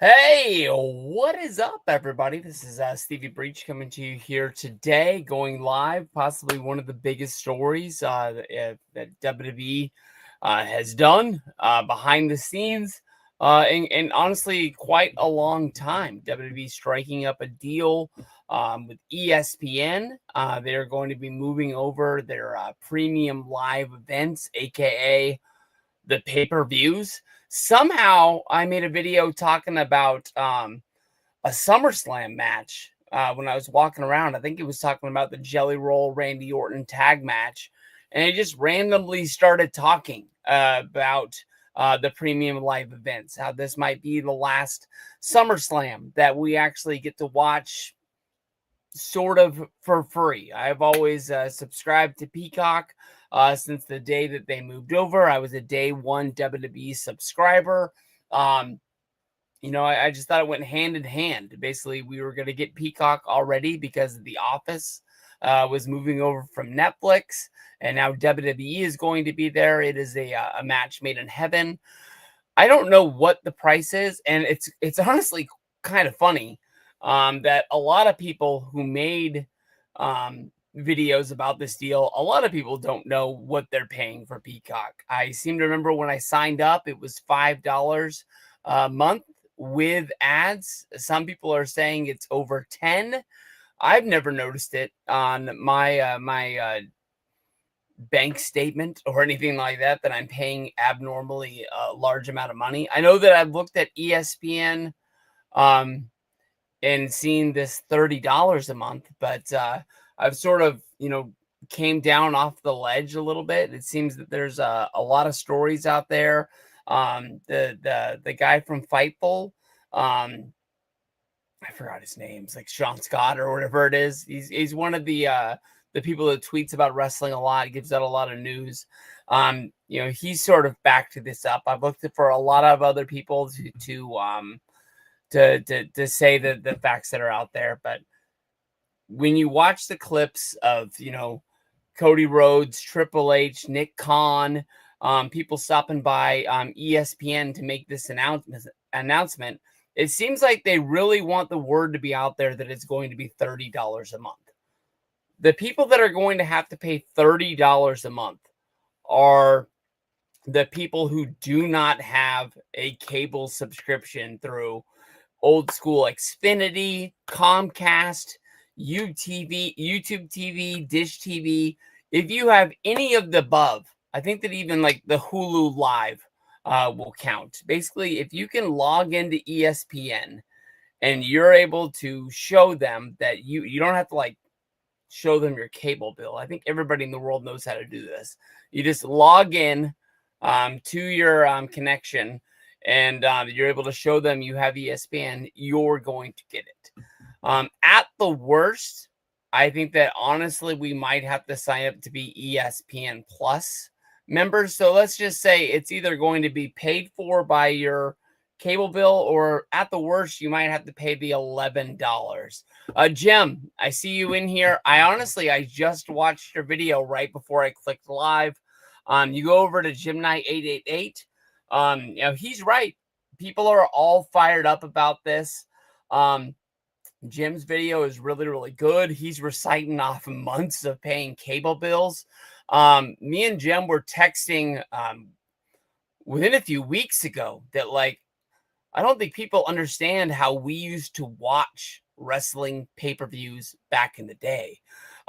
Hey, what is up, everybody? This is Stevie Breach coming to you here today, going live. Possibly one of the biggest stories that WWE has done behind the scenes, and honestly, quite a long time. WWE striking up a deal with ESPN. They're going to be moving over their premium live events, aka the pay-per-views. Somehow I made a video talking about a SummerSlam match when I was walking around. I think it was talking about the Jelly Roll Randy Orton tag match. And I just randomly started talking about the premium live events, how this might be the last SummerSlam that we actually get to watch sort of for free. I've always subscribed to Peacock since the day that they moved over. I was a day one WWE subscriber. Um, I just thought it went hand in hand. Basically, we were going to get Peacock already because The Office was moving over from Netflix, and now WWE is going to be there. It is a match made in heaven. I don't know what the price is, and it's honestly kind of funny that a lot of people who made videos about this deal, a lot of people don't know what they're paying for Peacock. I seem to remember when I signed up, it was $5 a month with ads. Some people are saying it's over 10. I've never noticed it on my bank statement or anything like that I'm paying abnormally a large amount of money. I know that I've looked at ESPN um, and seen this $30 a month, but I've sort of, came down off the ledge a little bit. It seems that there's a lot of stories out there. The guy from Fightful, I forgot his name. It's like Sean Scott or whatever it is. He's one of the people that tweets about wrestling a lot. He gives out a lot of news. He's sort of backed this up. I've looked for a lot of other people to say the facts that are out there. But when you watch the clips of Cody Rhodes, Triple H, Nick Khan, people stopping by ESPN to make this announcement, it seems like they really want the word to be out there that it's going to be $30 a month. The people that are going to have to pay $30 a month are the people who do not have a cable subscription through old school Xfinity, Comcast, YouTube TV, Dish TV. If you have any of the above, I think that even like the Hulu Live will count. Basically, if you can log into ESPN and you're able to show them that you don't have to like show them your cable bill. I think everybody in the world knows how to do this. You just log in to your connection, and you're able to show them you have ESPN. You're going to get it. At the worst, I think that honestly we might have to sign up to be ESPN Plus members. So let's just say it's either going to be paid for by your cable bill, or at the worst, you might have to pay the $11. Jim, I see you in here. I just watched your video right before I clicked live. You go over to Jim Knight 888. He's right. People are all fired up about this. Jim's video is really, really good. He's reciting off months of paying cable bills. Me and Jim were texting within a few weeks ago that I don't think people understand how we used to watch wrestling pay-per-views back in the day.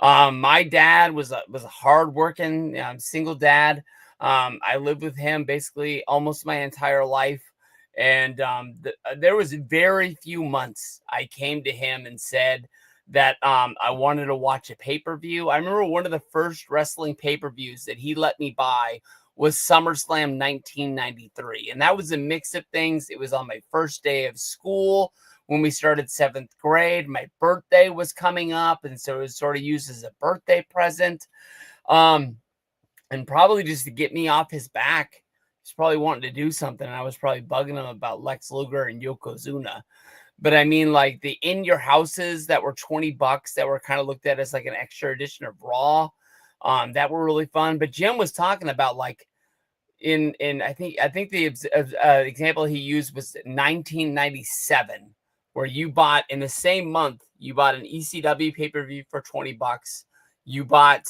My dad was a hardworking single dad. I lived with him basically almost my entire life. And there was very few months I came to him and said that I wanted to watch a pay-per-view. I remember one of the first wrestling pay-per-views that he let me buy was SummerSlam 1993. And that was a mix of things. It was on my first day of school when we started 7th grade. My birthday was coming up, and so it was sort of used as a birthday present. And probably just to get me off his back. He's probably wanting to do something, and I was probably bugging him about Lex Luger and Yokozuna. But I mean, like the In Your Houses that were $20 that were kind of looked at as like an extra edition of Raw. That were really fun. But Jim was talking about I think the example he used was 1997, where you bought in the same month, you bought an ECW pay-per-view for $20. You bought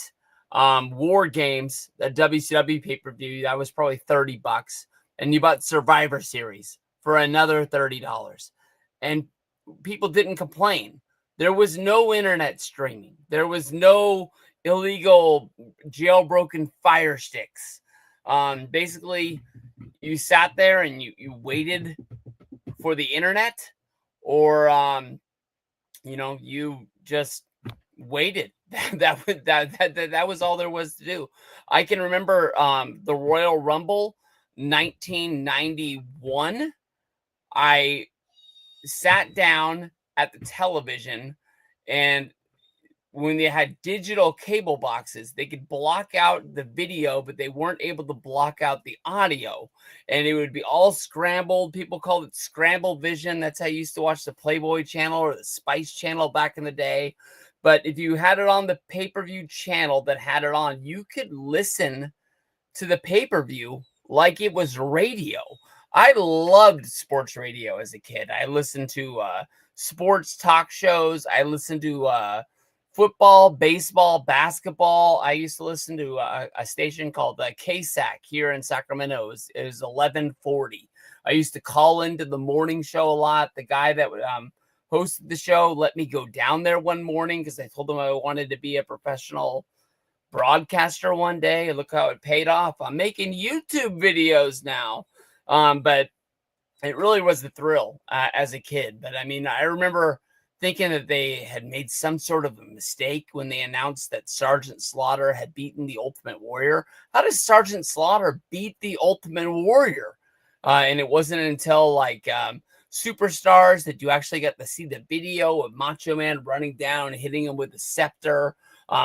War Games, a WCW pay-per-view, that was probably $30, and you bought Survivor Series for another $30. And people didn't complain. There was no internet streaming. There was no illegal jailbroken Fire Sticks. Basically, you sat there and you waited for the internet, or you just waited. That was all there was to do. I can remember the Royal Rumble 1991. I sat down at the television, and when they had digital cable boxes, they could block out the video, but they weren't able to block out the audio. And it would be all scrambled. People called it scrambled vision. That's how you used to watch the Playboy channel or the Spice channel back in the day. But if you had it on the pay-per-view channel that had it on, you could listen to the pay-per-view like it was radio. I loved sports radio as a kid. I listened to sports talk shows. I listened to football, baseball, basketball. I used to listen to a station called KSAC here in Sacramento. It was 1140. I used to call into the morning show a lot. The guy that hosted the show let me go down there one morning because I told him I wanted to be a professional broadcaster one day. Look how it paid off. I'm making YouTube videos now. But it really was a thrill as a kid. But I mean, I remember thinking that they had made some sort of a mistake when they announced that Sergeant Slaughter had beaten the Ultimate Warrior. How does Sergeant Slaughter beat the Ultimate Warrior? And it wasn't until like Superstars that you actually got to see the video of Macho Man running down and hitting him with a scepter.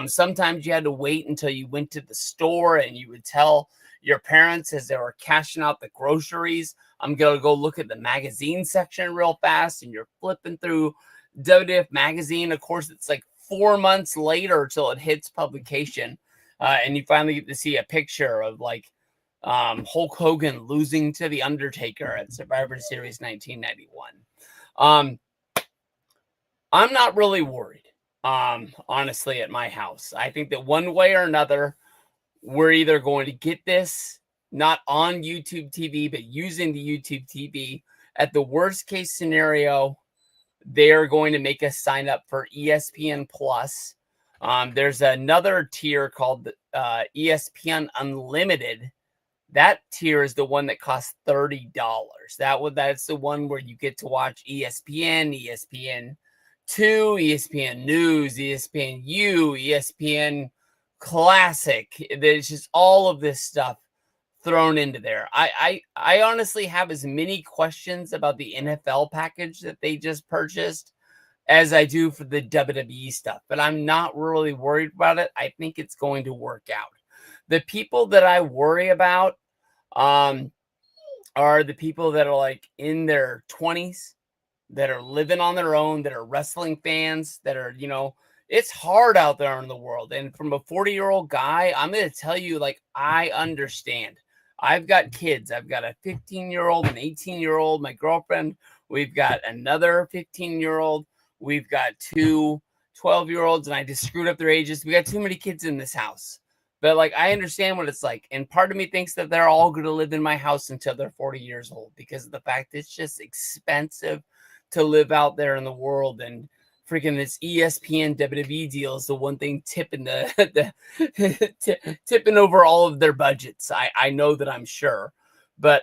Sometimes you had to wait until you went to the store and you would tell your parents as they were cashing out the groceries, I'm going to go look at the magazine section real fast. And you're flipping through WWF magazine. Of course, it's like 4 months later till it hits publication. And you finally get to see a picture of like Hulk Hogan losing to The Undertaker at Survivor Series 1991. I'm not really worried, honestly, at my house. I think that one way or another, we're either going to get this not on YouTube TV, but using the YouTube TV. At the worst case scenario, they are going to make us sign up for ESPN Plus. There's another tier called ESPN Unlimited. That tier is the one that costs $30. That's the one where you get to watch ESPN, ESPN2, ESPN News, ESPNU, ESPN Classic. There's just all of this stuff thrown into there. I honestly have as many questions about the NFL package that they just purchased as I do for the WWE stuff, but I'm not really worried about it. I think it's going to work out. The people that I worry about are the people that are like in their 20s, that are living on their own, that are wrestling fans, that are, it's hard out there in the world. And from a 40-year-old guy, I'm going to tell you, like, I understand. I've got kids. I've got a 15-year-old, an 18-year-old, my girlfriend. We've got another 15-year-old. We've got two 12-year-olds, and I just screwed up their ages. We got too many kids in this house. But, like, I understand what it's like. And part of me thinks that they're all going to live in my house until they're 40 years old because of the fact that it's just expensive to live out there in the world. And freaking this ESPN WWE deal is the one thing tipping tipping over all of their budgets. I know that, I'm sure. But,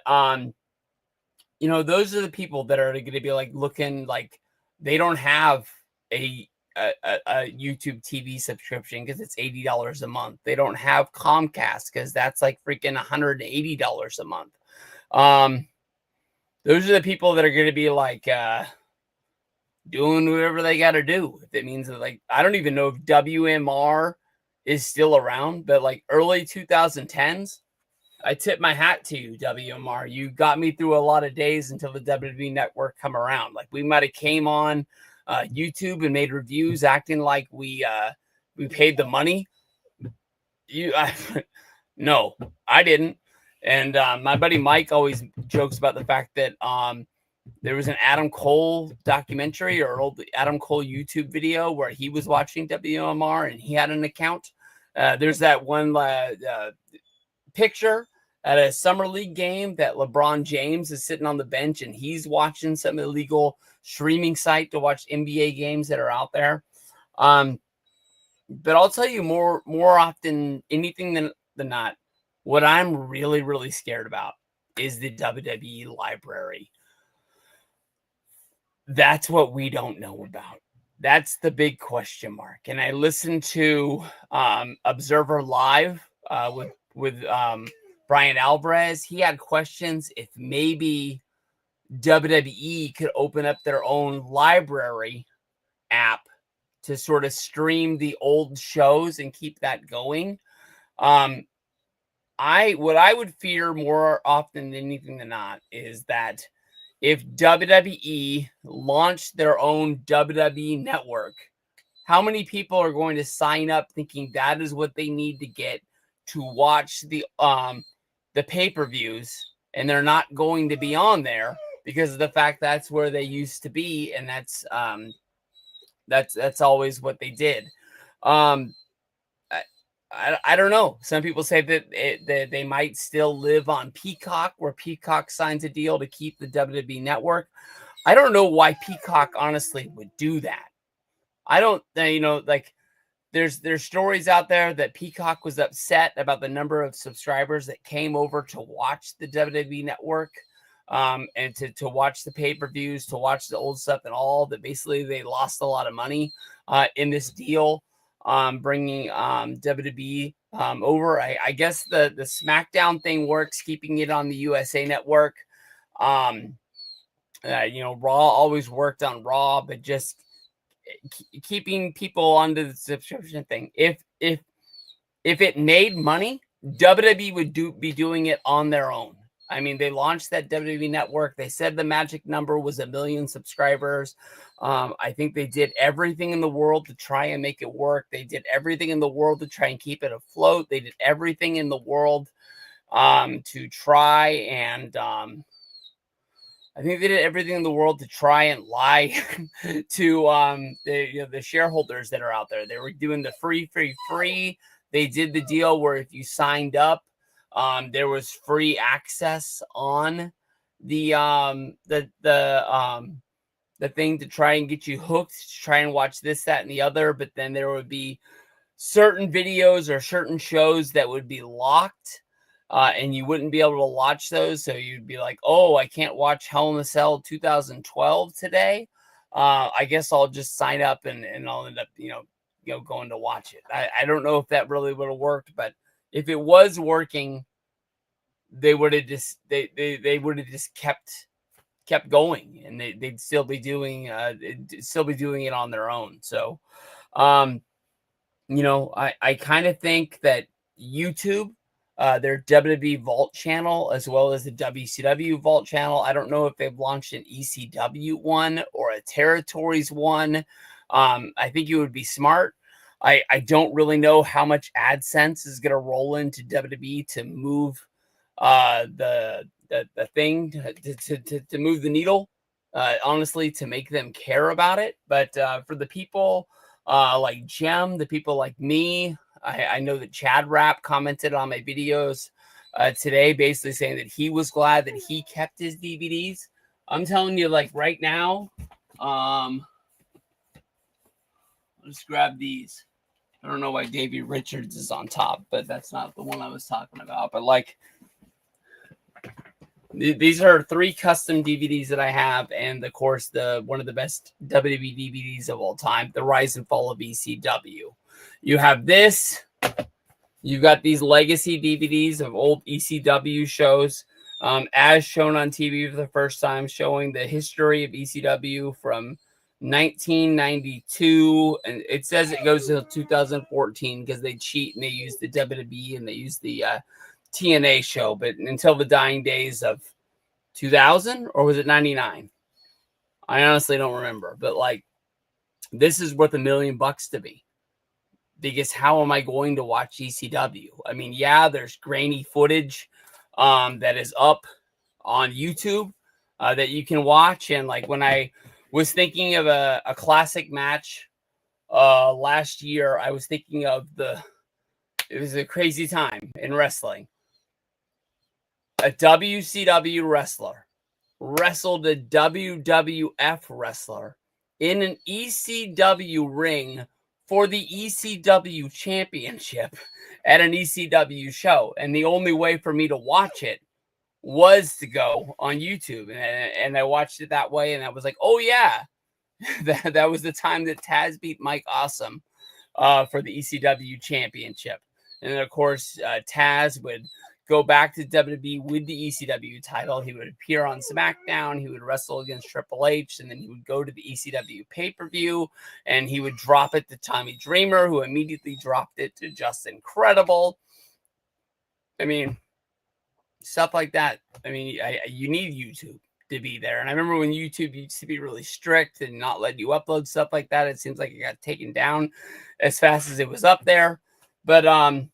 those are the people that are going to be like looking like they don't have a YouTube TV subscription because it's $80 a month. They don't have Comcast because that's like freaking $180 a month. Those are the people that are going to be like doing whatever they got to do. If it means that, like, I don't even know if WMR is still around, but like early 2010s, I tip my hat to you, WMR. You got me through a lot of days until the WWE network come around. Like, we might have came on YouTube and made reviews acting like we paid the money. No, I didn't. And my buddy Mike always jokes about the fact that there was an Adam Cole documentary or old Adam Cole YouTube video where he was watching WMR and he had an account. There's that one picture at a summer league game that LeBron James is sitting on the bench and he's watching some illegal streaming site to watch NBA games that are out there. But I'll tell you more often anything than not, what I'm really, really scared about is the WWE library. That's what we don't know about. That's the big question mark. And I listened to Observer Live with Brian Alvarez. He had questions if maybe WWE could open up their own library app to sort of stream the old shows and keep that going. What I would fear more often than anything than not is that if WWE launched their own WWE network, how many people are going to sign up thinking that is what they need to get to watch the pay-per-views, and they're not going to be on there because of the fact that's where they used to be, and that's always what they did. I don't know. Some people say that they might still live on Peacock, where Peacock signs a deal to keep the WWE network. I don't know why Peacock honestly would do that. I don't, like there's stories out there that Peacock was upset about the number of subscribers that came over to watch the WWE network, and to watch the pay-per-views, to watch the old stuff and all that. Basically, they lost a lot of money in this deal. Bringing WWE over. I guess the SmackDown thing works, keeping it on the USA Network. Raw always worked on Raw, but just keeping people onto the subscription thing. If it made money, WWE would be doing it on their own. I mean, they launched that WWE network. They said the magic number was 1 million subscribers. I think they did everything in the world to try and make it work. They did everything in the world to try and keep it afloat. They did everything in the world to try and I think they did everything in the world to try and lie to the shareholders that are out there. They were doing the free. They did the deal where if you signed up, there was free access on the thing to try and get you hooked, to try and watch this, that, and the other. But then there would be certain videos or certain shows that would be locked, and you wouldn't be able to watch those. So you'd be like, oh, I can't watch Hell in a Cell 2012 today. I guess I'll just sign up and I'll end up, going to watch it. I don't know if that really would have worked, but if it was working, they would have just they would have just kept going, and they'd still be doing it on their own. So, I kind of think that YouTube, their WWE Vault channel, as well as the WCW Vault channel, I don't know if they've launched an ECW one or a Territories one. I think it would be smart. I don't really know how much AdSense is going to roll into WWE to move the thing to move the needle, honestly, to make them care about it. But for the people like Jem, the people like me, I know that Chad Rapp commented on my videos today, basically saying that he was glad that he kept his DVDs. I'm telling you, like right now, I'll just grab these. I don't know why Davey Richards is on top, but that's not the one I was talking about. But like, these are 3 custom DVDs that I have, and of course, one of the best WWE DVDs of all time, The Rise and Fall of ECW. You have this. You've got these legacy DVDs of old ECW shows, as shown on TV for the first time, showing the history of ECW from 1992, and it says it goes to 2014 because they cheat and they use the WWE and they use the TNA show, but until the dying days of 2000, or was it 99? I honestly don't remember, but like, this is worth $1 million to me, because how am I going to watch ECW? I mean, yeah, there's grainy footage that is up on YouTube that you can watch. And like when I was thinking of a classic match last year, I was thinking of it was a crazy time in wrestling. A WCW wrestler wrestled a WWF wrestler in an ECW ring for the ECW championship at an ECW show. And the only way for me to watch it was to go on YouTube. And I watched it that way. And I was like, oh, yeah, that was the time that Taz beat Mike Awesome for the ECW championship. And then, of course, Taz would go back to WWE with the ECW title. He would appear on SmackDown. He would wrestle against Triple H, and then he would go to the ECW pay-per-view, and he would drop it to Tommy Dreamer, who immediately dropped it to Just Incredible. I mean, stuff like that. I mean, you need YouTube to be there. And I remember when YouTube used to be really strict and not let you upload stuff like that. It seems like it got taken down as fast as it was up there. But I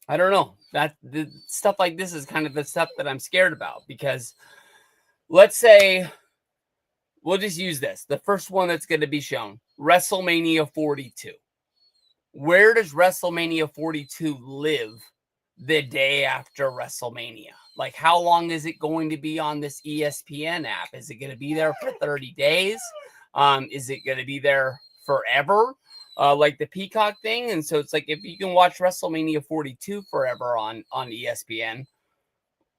don't know. That the stuff like this is kind of the stuff that I'm scared about, because let's say we'll just use this. The first one that's going to be shown, WrestleMania 42. Where does WrestleMania 42 live the day after WrestleMania? Like, how long is it going to be on this ESPN app? Is it going to be there for 30 days? Is it going to be there forever? Like the Peacock thing. And so it's like, if you can watch WrestleMania 42 forever on ESPN,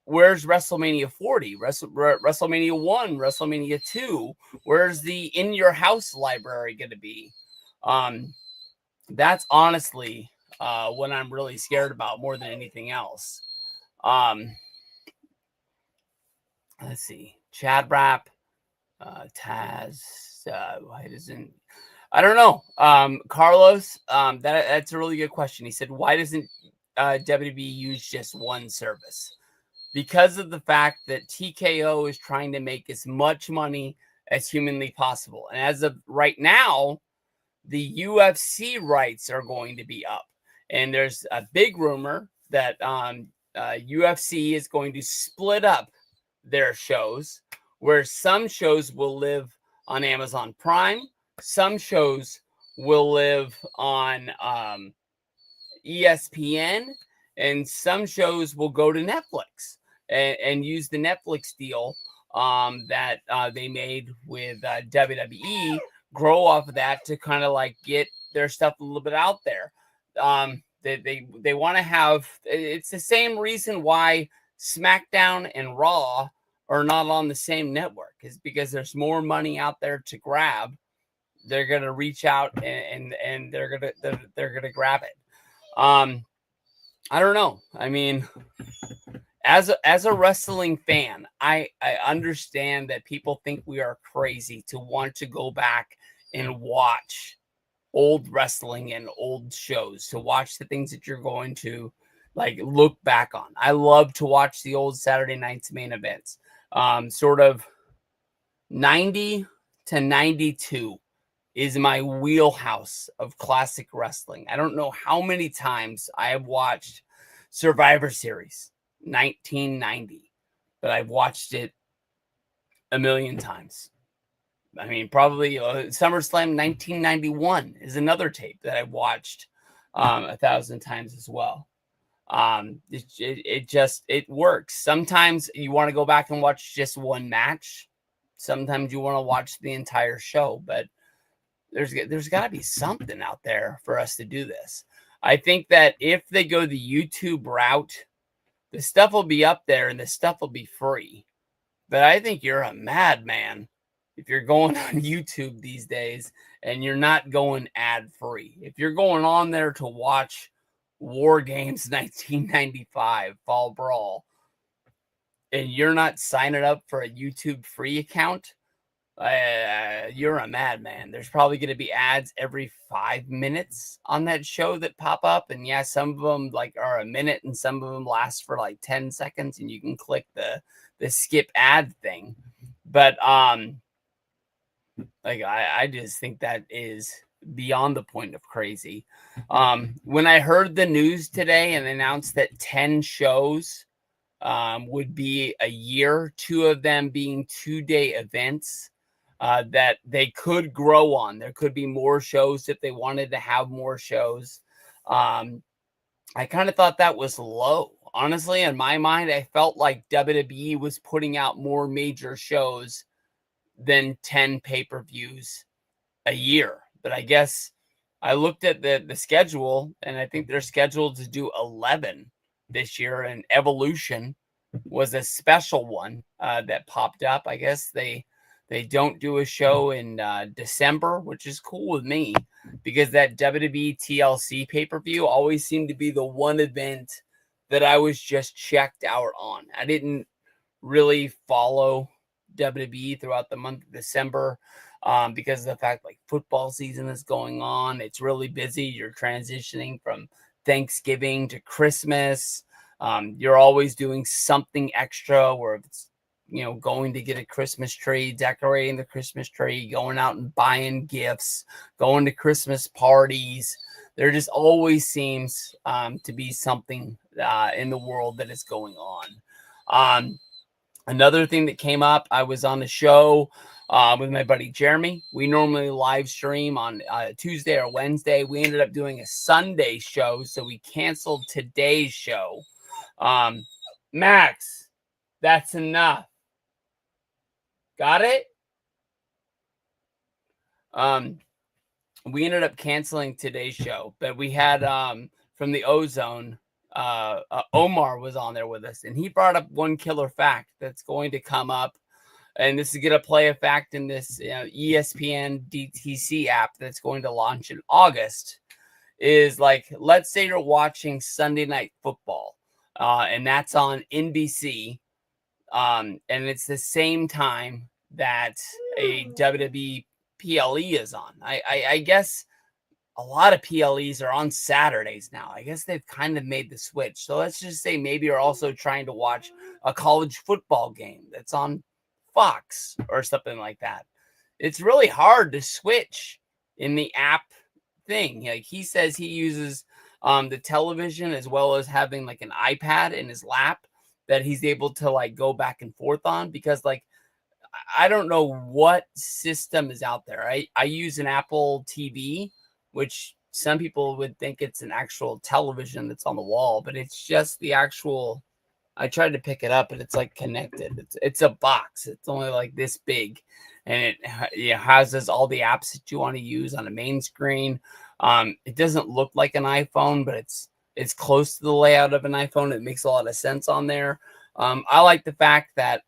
where's WrestleMania 40, WrestleMania 1, WrestleMania 2? Where's the in your house library going to be? That's honestly what I'm really scared about more than anything else. Let's see. Chad Rap, Taz, why doesn't... I don't know. Carlos, that's a really good question. He said, why doesn't WWE use just one service? Because of the fact that TKO is trying to make as much money as humanly possible. And as of right now, the UFC rights are going to be up. And there's a big rumor that UFC is going to split up their shows, where some shows will live on Amazon Prime. Some shows will live on ESPN, and some shows will go to Netflix and use the Netflix deal that they made with WWE, grow off of that to kind of like get their stuff a little bit out there. They want to have, it's the same reason why SmackDown and Raw are not on the same network, is because there's more money out there to grab. They're gonna reach out and they're gonna grab it. I don't know. I mean, as a wrestling fan, I understand that people think we are crazy to want to go back and watch old wrestling and old shows, to watch the things that you're going to like look back on. I love to watch the old Saturday night's main events. Sort of 90 to 92 is my wheelhouse of classic wrestling. I don't know how many times I have watched Survivor Series 1990, but I've watched it a million times. I mean, probably SummerSlam 1991 is another tape that I've watched 1,000 times as well. It works. Sometimes you want to go back and watch just one match. Sometimes you want to watch the entire show, but there's got to be something out there for us to do this. I think that if they go the YouTube route, the stuff will be up there and the stuff will be free. But I think you're a madman if you're going on YouTube these days and you're not going ad free. If you're going on there to watch War Games 1995 Fall Brawl and you're not signing up for a YouTube free account, you're a madman. There's probably going to be ads every 5 minutes on that show that pop up. And yeah, some of them like are a minute and some of them last for like 10 seconds and you can click the skip ad thing. But like I just think that is beyond the point of crazy. When I heard the news today and announced that 10 shows would be a year, 2 of them being 2-day events that they could grow on. There could be more shows if they wanted to have more shows. I kind of thought that was low. Honestly, in my mind, I felt like WWE was putting out more major shows than 10 pay-per-views a year. But I guess I looked at the schedule, and I think they're scheduled to do 11 this year, and Evolution was a special one that popped up. I guess they don't do a show in December, which is cool with me because that WWE TLC pay-per-view always seemed to be the one event that I was just checked out on. I didn't really follow WWE throughout the month of December because of the fact like football season is going on. It's really busy. You're transitioning from Thanksgiving to Christmas. You're always doing something extra where it's, going to get a Christmas tree, decorating the Christmas tree, going out and buying gifts, going to Christmas parties. There just always seems to be something in the world that is going on. Another thing that came up, I was on a show with my buddy Jeremy. We normally live stream on Tuesday or Wednesday. We ended up doing a Sunday show, so we canceled today's show. Max, that's enough. Got it? We ended up canceling today's show, but we had from the Ozone, Omar was on there with us, and he brought up one killer fact that's going to come up, and this is going to play a fact in this ESPN DTC app that's going to launch in August. Is like, let's say you're watching Sunday Night Football, and that's on NBC, and it's the same time that a WWE PLE is on. I guess a lot of PLEs are on Saturdays now. I guess they've kind of made the switch. So let's just say maybe you're also trying to watch a college football game that's on Fox or something like that. It's really hard to switch in the app thing. Like he says he uses the television as well as having like an iPad in his lap that he's able to like go back and forth on, because like I don't know what system is out there. I use an Apple TV, which some people would think it's an actual television that's on the wall, but it's just the actual. I tried to pick it up, and it's like connected. It's a box. It's only like this big, and it houses all the apps that you want to use on a main screen. It doesn't look like an iPhone, but it's close to the layout of an iPhone. It makes a lot of sense on there. I like the fact that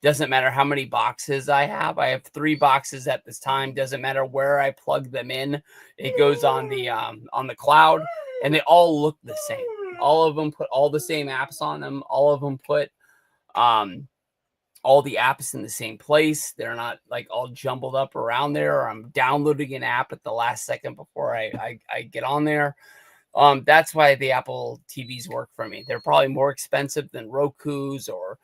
doesn't matter how many boxes I have. I have 3 boxes at this time. Doesn't matter where I plug them in. It goes on the cloud, and they all look the same. All of them put all the same apps on them. All of them put all the apps in the same place. They're not like all jumbled up around there, or I'm downloading an app at the last second before I get on there. That's why the Apple TVs work for me. They're probably more expensive than Roku's, or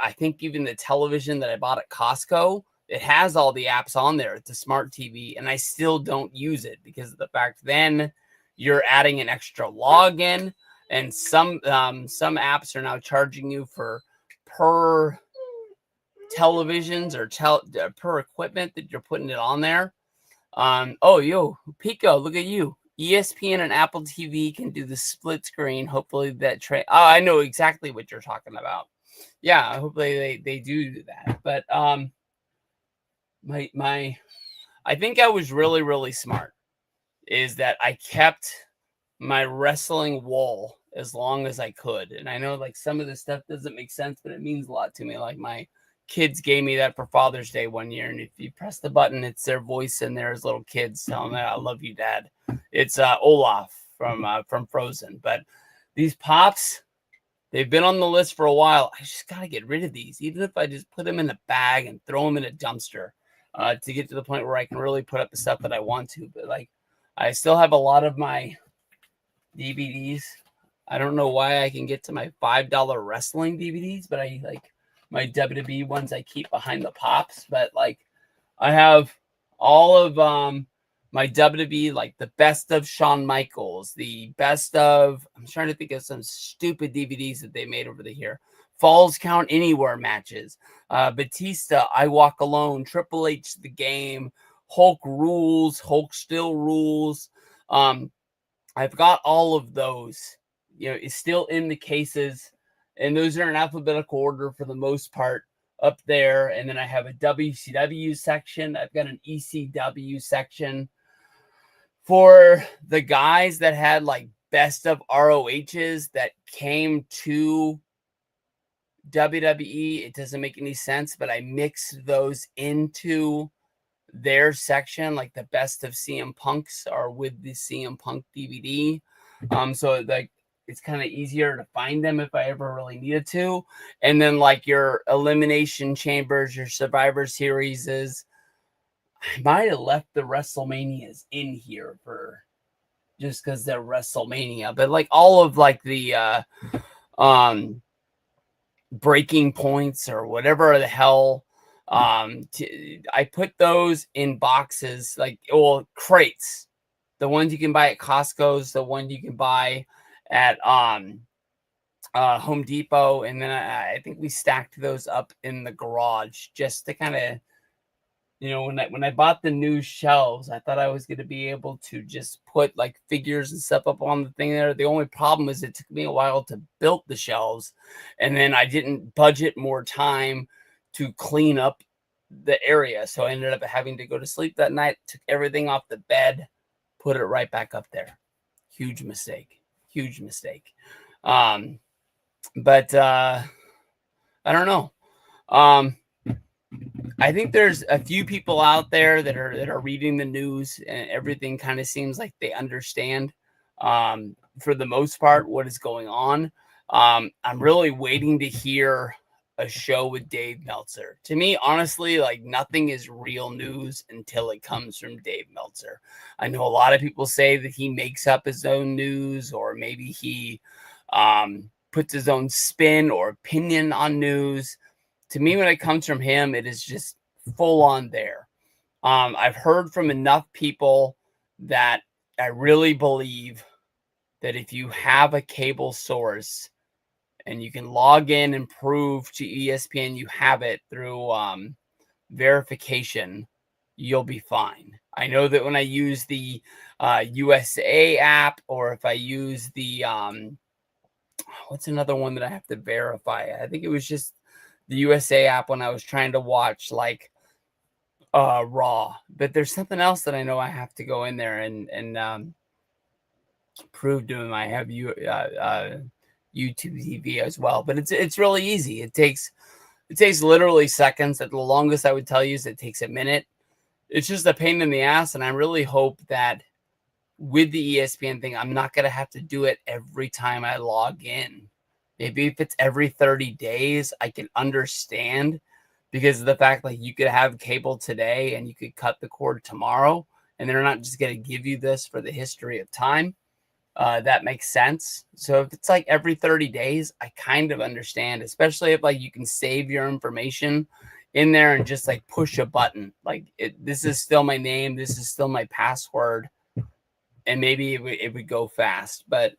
I think even the television that I bought at Costco, it has all the apps on there. It's a smart TV, and I still don't use it because of the fact then you're adding an extra login, and some apps are now charging you for per televisions or per equipment that you're putting it on there. Pico, look at you. ESPN and Apple TV can do the split screen. Hopefully that I know exactly what you're talking about. Yeah, hopefully they do that. But I think I was really, really smart is that I kept my wrestling wall as long as I could. And I know like some of this stuff doesn't make sense, but it means a lot to me. Like my kids gave me that for Father's Day one year, and if you press the button, it's their voice in there as little kids telling them, "I love you, Dad." It's Olaf from Frozen. But these pops, they've been on the list for a while. I just gotta get rid of these, even if I just put them in a bag and throw them in a dumpster to get to the point where I can really put up the stuff that I want to. But like, I still have a lot of my DVDs. I don't know why I can get to my $5 wrestling DVDs, but I like my WWE ones I keep behind the pops. But like, I have all of my WWE, like the best of Shawn Michaels, the best of, I'm trying to think of some stupid DVDs that they made over the year. Falls Count Anywhere matches, Batista, I Walk Alone, Triple H, The Game, Hulk Rules, Hulk Still Rules. I've got all of those. It's still in the cases, and those are in alphabetical order for the most part up there. And then I have a WCW section. I've got an ECW section. For the guys that had like best of ROHs that came to WWE, it doesn't make any sense, but I mixed those into their section. Like the best of CM Punks are with the CM Punk DVD. So like it's kind of easier to find them if I ever really needed to. And then like your Elimination Chambers, your Survivor Series is, I might have left the WrestleManias in here for just because they're WrestleMania, but like all of like the breaking points or whatever the hell, I put those in boxes, like, well, crates, the ones you can buy at Costco's, the one you can buy at Home Depot, and then I think we stacked those up in the garage just to kind of, when I bought the new shelves, I thought I was going to be able to just put like figures and stuff up on the thing there. The only problem is it took me a while to build the shelves, and then I didn't budget more time to clean up the area. So I ended up having to go to sleep that night, took everything off the bed, put it right back up there. Huge mistake. Huge mistake. But I don't know. I think there's a few people out there that are reading the news, and everything kind of seems like they understand, for the most part, what is going on. I'm really waiting to hear a show with Dave Meltzer. To me, honestly, like nothing is real news until it comes from Dave Meltzer. I know a lot of people say that he makes up his own news, or maybe he puts his own spin or opinion on news. To me, when it comes from him, it is just full on there. I've heard from enough people that I really believe that if you have a cable source and you can log in and prove to ESPN you have it through verification, you'll be fine. I know that when I use the USA app, or if I use the what's another one that I have to verify? I think it was just the USA app when I was trying to watch like Raw, but there's something else that I know I have to go in there and prove to him I have YouTube TV as well. But it's really easy. It takes literally seconds. At the longest I would tell you is it takes a minute. It's just a pain in the ass, and I really hope that with the ESPN thing, I'm not gonna have to do it every time I log in. Maybe if it's every 30 days, I can understand, because of the fact like you could have cable today and you could cut the cord tomorrow, and they're not just going to give you this for the history of time. That makes sense. So if it's like every 30 days, I kind of understand, especially if like you can save your information in there and just like push a button. Like this is still my name. This is still my password. And maybe it would go fast, but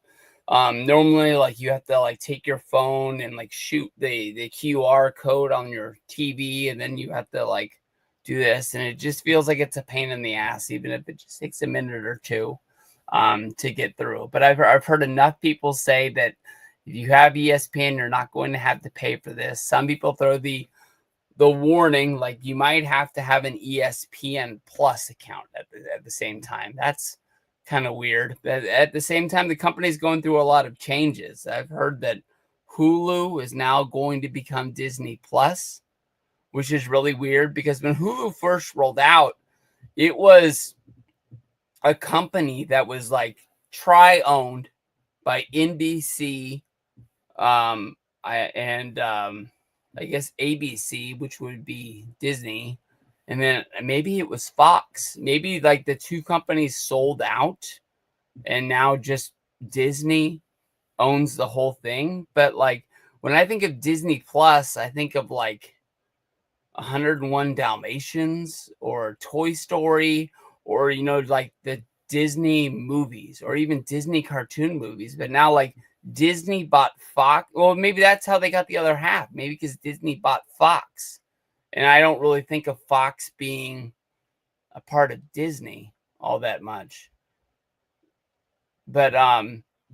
normally like you have to like take your phone and like shoot the QR code on your TV, and then you have to like do this, and it just feels like it's a pain in the ass, even if it just takes a minute or two to get through. But I've heard enough people say that if you have ESPN, you're not going to have to pay for this. Some people throw the warning, like you might have to have an ESPN Plus account at the same time. That's kind of weird. But at the same time, the company's going through a lot of changes. I've heard that Hulu is now going to become Disney Plus, which is really weird, because when Hulu first rolled out, it was a company that was like owned by NBC, I guess ABC, which would be Disney. And then maybe it was Fox. Maybe like the two companies sold out, and now just Disney owns the whole thing. But like when I think of Disney Plus, I think of like 101 Dalmatians or Toy Story or, like the Disney movies or even Disney cartoon movies. But now, like, Disney bought Fox. Well, maybe that's how they got the other half. Maybe because Disney bought Fox. And I don't really think of Fox being a part of Disney all that much. But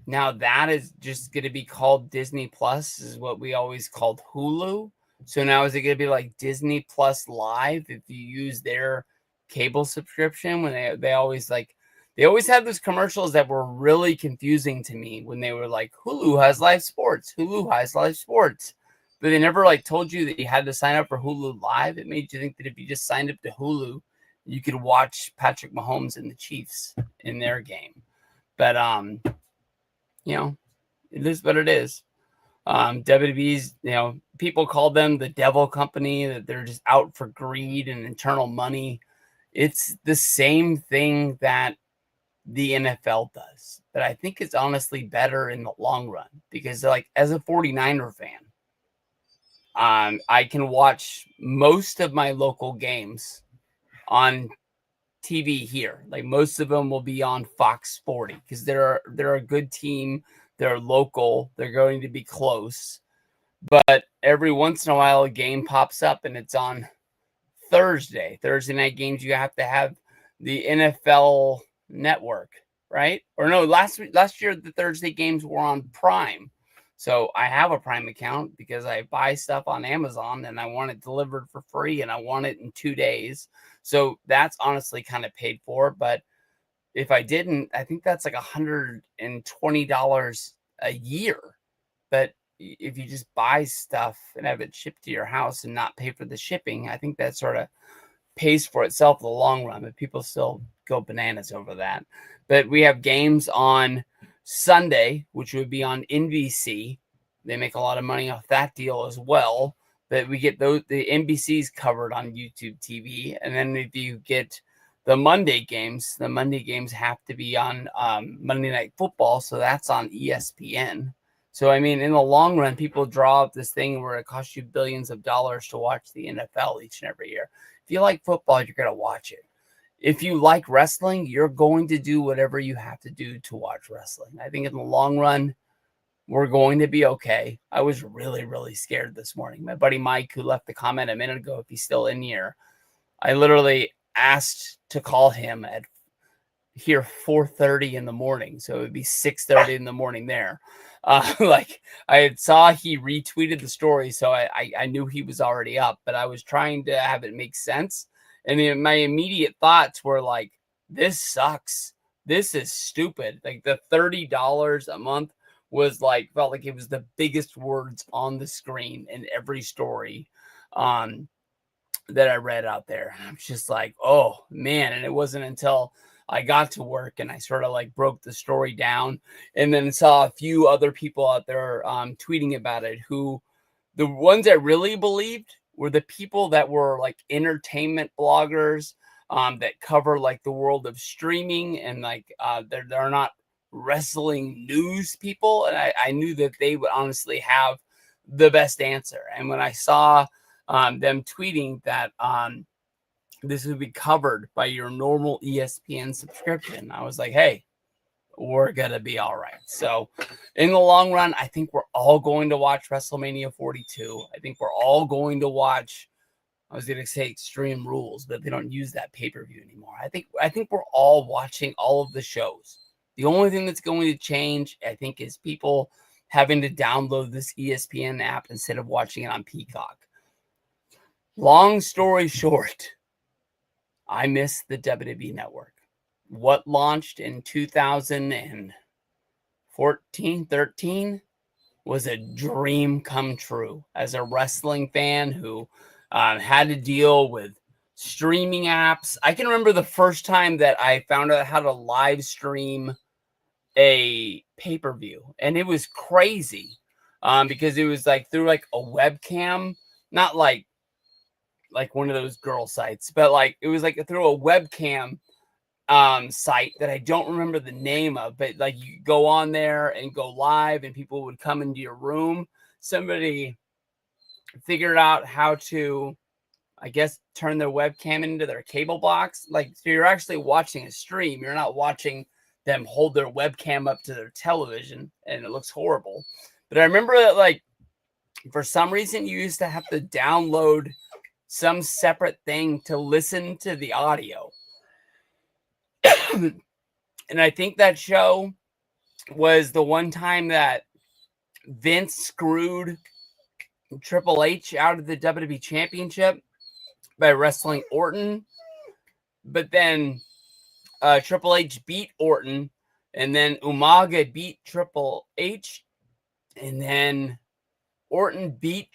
now that is just going to be called Disney Plus, is what we always called Hulu. So now is it going to be like Disney Plus Live if you use their cable subscription? When they always had those commercials that were really confusing to me when they were like, Hulu has live sports, Hulu has live sports. But they never like told you that you had to sign up for Hulu Live. It made you think that if you just signed up to Hulu, you could watch Patrick Mahomes and the Chiefs in their game. But it is what it is. WWE's, people call them the devil company, that they're just out for greed and internal money. It's the same thing that the NFL does, but I think it's honestly better in the long run because, like, as a 49er fan, I can watch most of my local games on TV here. Like, most of them will be on Fox Sporty because they're a good team. They're local. They're going to be close. But every once in a while, a game pops up and it's on Thursday night games. You have to have the NFL Network, right? Or no, last year the Thursday games were on Prime. So I have a Prime account because I buy stuff on Amazon and I want it delivered for free and I want it in 2 days. So that's honestly kind of paid for. But if I didn't, I think that's like $120 a year. But if you just buy stuff and have it shipped to your house and not pay for the shipping, I think that sort of pays for itself in the long run. But people still go bananas over that. But we have games on Sunday, which would be on NBC. They make a lot of money off that deal as well. But we get the NBC's covered on YouTube TV. And then if you get the Monday games have to be on Monday Night Football. So that's on ESPN. So, I mean, in the long run, people draw up this thing where it costs you billions of dollars to watch the NFL each and every year. If you like football, you're going to watch it. If you like wrestling, you're going to do whatever you have to do to watch wrestling. I think in the long run, we're going to be okay. I was really, really scared this morning. My buddy Mike, who left the comment a minute ago, if he's still in here, I literally asked to call him at here 4:30 in the morning. So it would be 6:30 in the morning there. Like I saw he retweeted the story, so I knew he was already up, but I was trying to have it make sense. And then my immediate thoughts were like, this sucks. This is stupid. Like the $30 a month was like, felt like it was the biggest words on the screen in every story that I read out there. And I'm just like, oh man. And it wasn't until I got to work and I sort of like broke the story down and then saw a few other people out there tweeting about it, who the ones I really believed were the people that were like entertainment bloggers that cover like the world of streaming and like they're not wrestling news people. And I knew that they would honestly have the best answer. And when I saw them tweeting that this would be covered by your normal ESPN subscription, I was like, hey, we're going to be all right. So in the long run, I think we're all going to watch WrestleMania 42. I think we're all going to watch, I was going to say Extreme Rules, but they don't use that pay-per-view anymore. I think we're all watching all of the shows. The only thing that's going to change, I think, is people having to download this ESPN app instead of watching it on Peacock. Long story short, I miss the WWE Network. What launched in 2014, 13 was a dream come true as a wrestling fan who had to deal with streaming apps. I can remember the first time that I found out how to live stream a pay-per-view, and it was crazy because it was like through like a webcam, not like one of those girl sites, but like it was like through a webcam site that I don't remember the name of, but like you go on there and go live and people would come into your room. Somebody figured out how to I guess, turn their webcam into their cable box. Like, so you're actually watching a stream. You're not watching them hold their webcam up to their television, and it looks horrible. But I remember that, like, for some reason, you used to have to download some separate thing to listen to the audio. And I think that show was the one time that Vince screwed Triple H out of the WWE Championship by wrestling Orton. But then Triple H beat Orton, and then Umaga beat Triple H, and then Orton beat,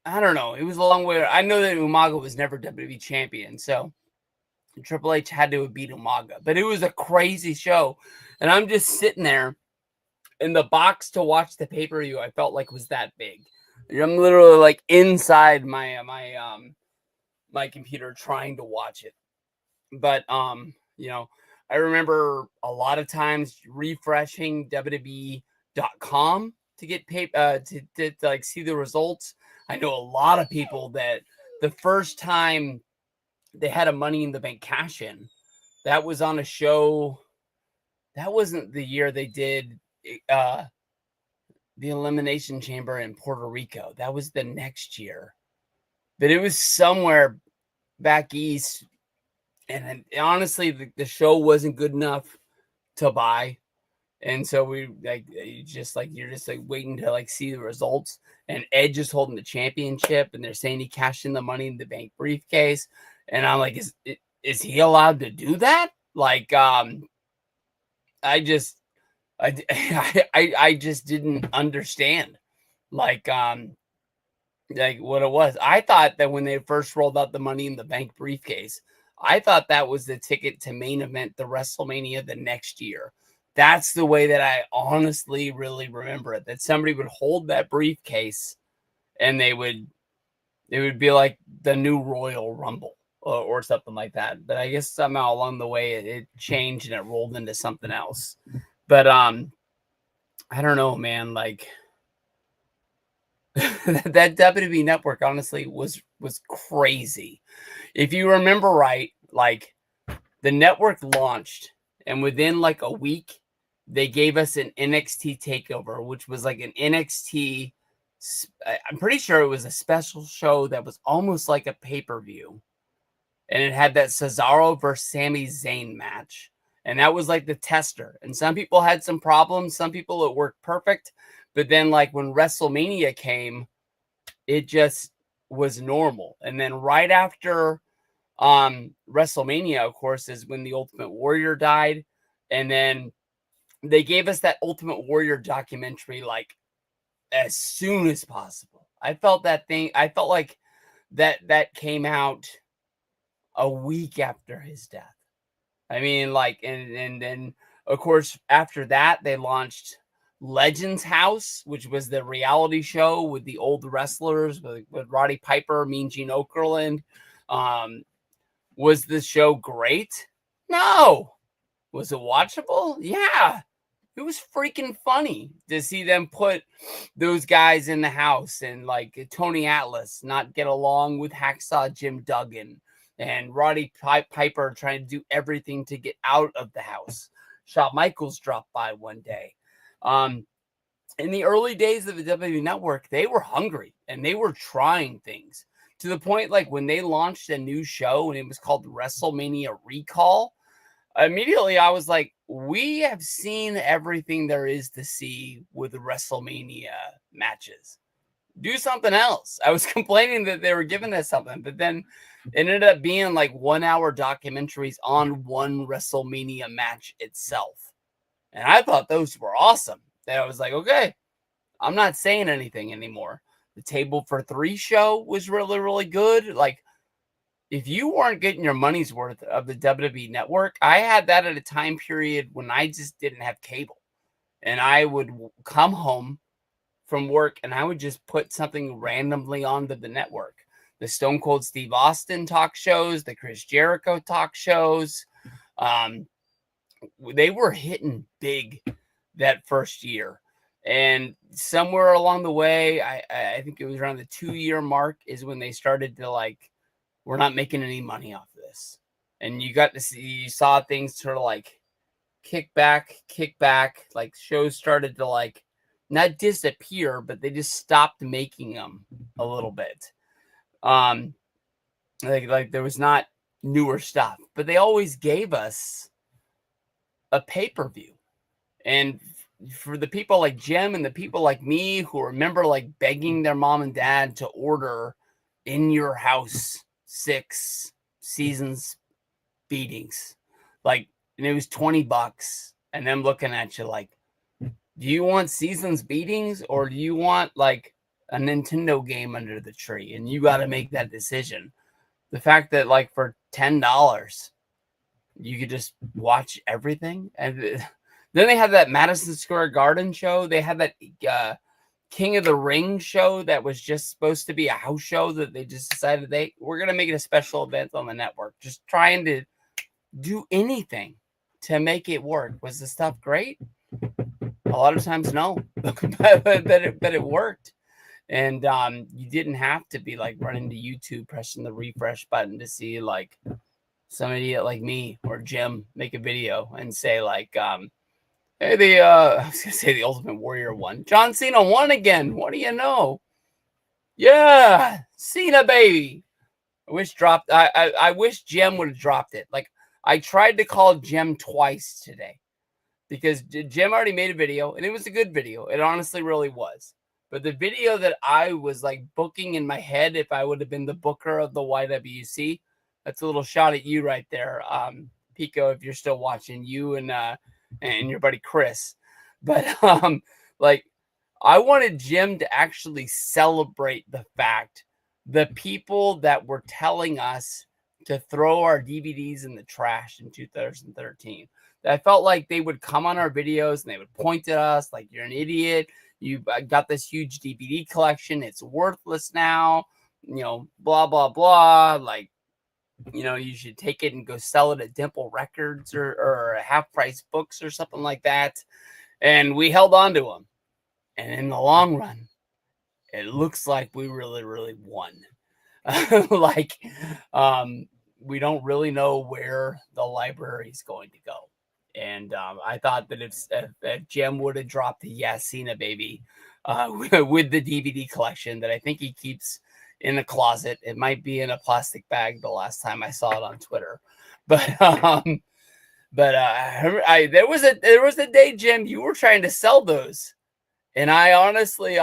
I don't know, it was a long way. I know that Umaga was never WWE champion, so Triple H had to have beat Umaga. But it was a crazy show, and I'm just sitting there, in the box to watch the pay-per-view, I felt like was that big. I'm literally like inside my computer trying to watch it. But you know, I remember a lot of times refreshing WWE.com to get to like see the results. I know a lot of people that the first time they had a Money in the Bank cash in, that was on a show. That wasn't the year they did the Elimination Chamber in Puerto Rico. That was the next year, but it was somewhere back east. And honestly, the show wasn't good enough to buy. And so we like, you're just like waiting to like see the results. And Edge is holding the championship, and they're saying he cashed in the Money in the Bank briefcase. And I'm like, is he allowed to do that? Like, I just didn't understand like what it was. I thought that when they first rolled out the Money in the Bank briefcase, I thought that was the ticket to main event the WrestleMania the next year. That's the way that I honestly really remember it, that somebody would hold that briefcase and it would be like the new Royal Rumble or something like that. But I guess somehow along the way it changed and it rolled into something else. But I don't know, man, like that WWE network honestly was crazy. If you remember right, like the network launched, and within like a week, they gave us an NXT takeover, which was like an NXT. I'm pretty sure it was a special show that was almost like a pay-per-view. And it had that Cesaro versus Sami Zayn match. And that was like the tester. And some people had some problems. Some people it worked perfect. But then like when WrestleMania came, it just was normal. And then right after WrestleMania, of course, is when the Ultimate Warrior died. And then they gave us that Ultimate Warrior documentary like as soon as possible. I felt like that came out a week after his death. I mean, like, and then of course after that they launched Legends House, which was the reality show with the old wrestlers with Roddy Piper, Mean Gene Okerlund. Was the show great? No. Was it watchable? Yeah. It was freaking funny to see them put those guys in the house and like Tony Atlas not get along with Hacksaw Jim Duggan and Roddy Piper trying to do everything to get out of the house. Shawn Michaels dropped by one day. In the early days of the WWE Network, they were hungry and they were trying things to the point like when they launched a new show and it was called WrestleMania Recall. Immediately, I was like, we have seen everything there is to see with WrestleMania matches. Do something else. I was complaining that they were giving us something, but then it ended up being like 1 hour documentaries on one WrestleMania match itself. And I thought those were awesome. That I was like, okay, I'm not saying anything anymore. The Table for Three show was really, really good. Like, if you weren't getting your money's worth of the WWE Network, I had that at a time period when I just didn't have cable. And I would come home from work and I would just put something randomly onto the network. The Stone Cold Steve Austin talk shows, the Chris Jericho talk shows. They were hitting big that first year. And somewhere along the way, I think it was around the 2-year mark is when they started to like we're not making any money off of this. And you saw things sort of like kick back, like shows started to like not disappear, but they just stopped making them a little bit. Like there was not newer stuff, but they always gave us a pay-per-view. And for the people like Jim and the people like me who remember like begging their mom and dad to order In Your House 6 seasons beatings, like, and it was $20, and them looking at you like, do you want seasons beatings or do you want like a Nintendo game under the tree? And you got to make that decision. The fact that like for $10 you could just watch everything. And then they had that Madison Square Garden show. They had that King of the Ring show that was just supposed to be a house show that they just decided we're going to make it a special event on the network. Just trying to do anything to make it work. Was the stuff great? A lot of times, no, but it worked. And you didn't have to be like running to YouTube, pressing the refresh button to see like some idiot like me or Jim make a video and say like, hey, I was gonna say the Ultimate Warrior won. John Cena won again. What do you know? Yeah, Cena baby. I wish Jim would have dropped it. Like I tried to call Jim twice today because Jim already made a video and it was a good video. It honestly really was. But the video that I was like booking in my head, if I would have been the booker of the YWC, that's a little shot at you right there, Pico. If you're still watching, you and your buddy Chris. But like I wanted Jim to actually celebrate the fact the people that were telling us to throw our DVDs in the trash in 2013. I felt like they would come on our videos and they would point at us like, you're an idiot. You got this huge DVD collection. It's worthless now, blah, blah, blah. Like, you should take it and go sell it at Dimple Records or Half Price Books or something like that. And we held on to them. And in the long run, it looks like we really, really won. We don't really know where the library is going to go. And I thought that if Jim would have dropped the Cena baby with the DVD collection that I think he keeps in the closet. It might be in a plastic bag the last time I saw it on Twitter. But there was a day, Jim, you were trying to sell those. And I honestly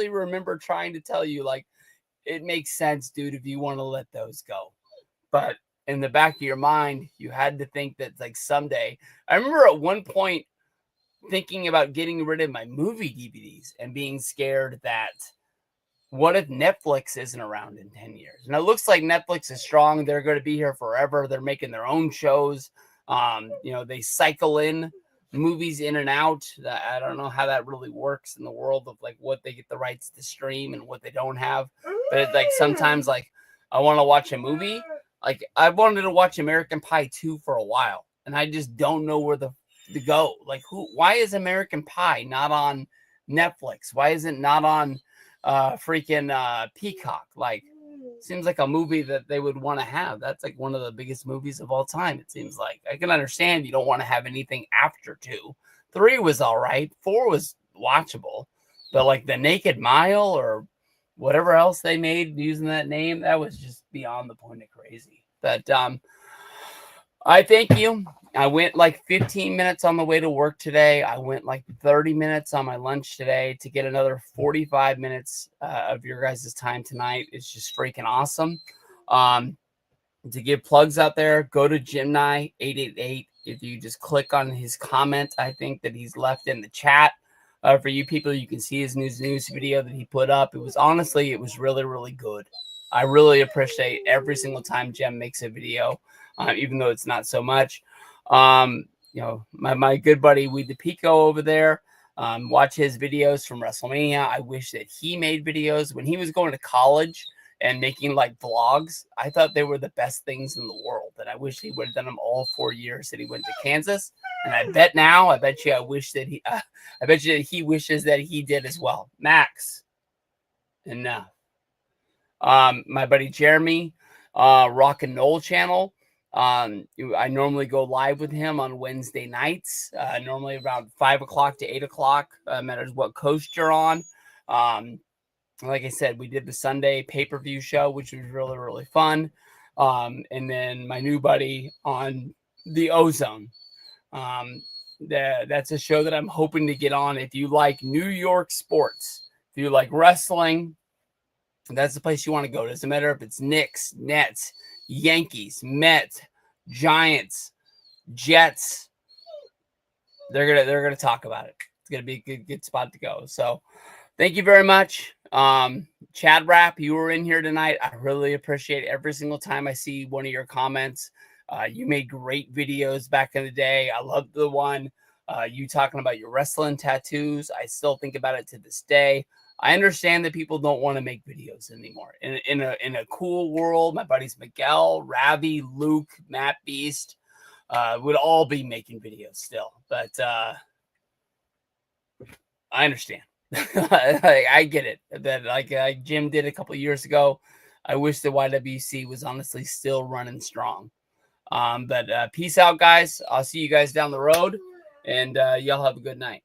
remember trying to tell you, like, it makes sense, dude, if you want to let those go. But in the back of your mind, you had to think that like someday. I remember at one point thinking about getting rid of my movie DVDs and being scared that what if Netflix isn't around in 10 years? And it looks like Netflix is strong. They're going to be here forever. They're making their own shows. They cycle in movies in and out. I don't know how that really works in the world of like what they get the rights to stream and what they don't have. But it's like sometimes like I want to watch a movie. Like I wanted to watch American Pie 2 for a while, and I just don't know where to go. Like why is American Pie not on Netflix? Why is it not on Peacock? Like seems like a movie that they would want to have. That's like one of the biggest movies of all time. It seems like I can understand you don't want to have anything after 2. 3 was all right. 4 was watchable, but like The Naked Mile or whatever else they made using that name, that was just beyond the point of crazy. But I thank you. I went like 15 minutes on the way to work today. I went like 30 minutes on my lunch today to get another 45 minutes of your guys' time tonight. It's just freaking awesome. To give plugs out there, go to Jimny888. If you just click on his comment, I think that he's left in the chat. For you people, you can see his news video that he put up. It was really, really good. I really appreciate every single time Jim makes a video, even though it's not so much. My good buddy Weed the Pico over there, watch his videos from WrestleMania. I wish that he made videos when he was going to college and making like vlogs. I thought they were the best things in the world, and I wish he would have done them all 4 years that he went to Kansas. And I bet you he wishes that he did as well. Max, enough. My buddy Jeremy, Rock and Roll channel. I normally go live with him on Wednesday nights, normally around 5 o'clock to 8 o'clock, matters what coast you're on. Like I said, we did the Sunday pay-per-view show, which was really, really fun. And then my new buddy on the Ozone. That's a show that I'm hoping to get on. If you like New York sports, if you like wrestling, that's the place you want to go. Doesn't matter if it's Knicks, Nets, Yankees, Mets, Giants, Jets. They're gonna talk about it. It's gonna be a good spot to go. So thank you very much. Chad Rapp, you were in here tonight. I really appreciate every single time I see one of your comments. You made great videos back in the day. I loved the one you talking about your wrestling tattoos. I still think about it to this day. I understand that people don't want to make videos anymore. In a cool world, my buddies Miguel, Ravi, Luke, Matt Beast would all be making videos still. But I understand. I get it. That like Jim did a couple of years ago. I wish the YWC was honestly still running strong. But peace out, guys. I'll see you guys down the road, and y'all have a good night.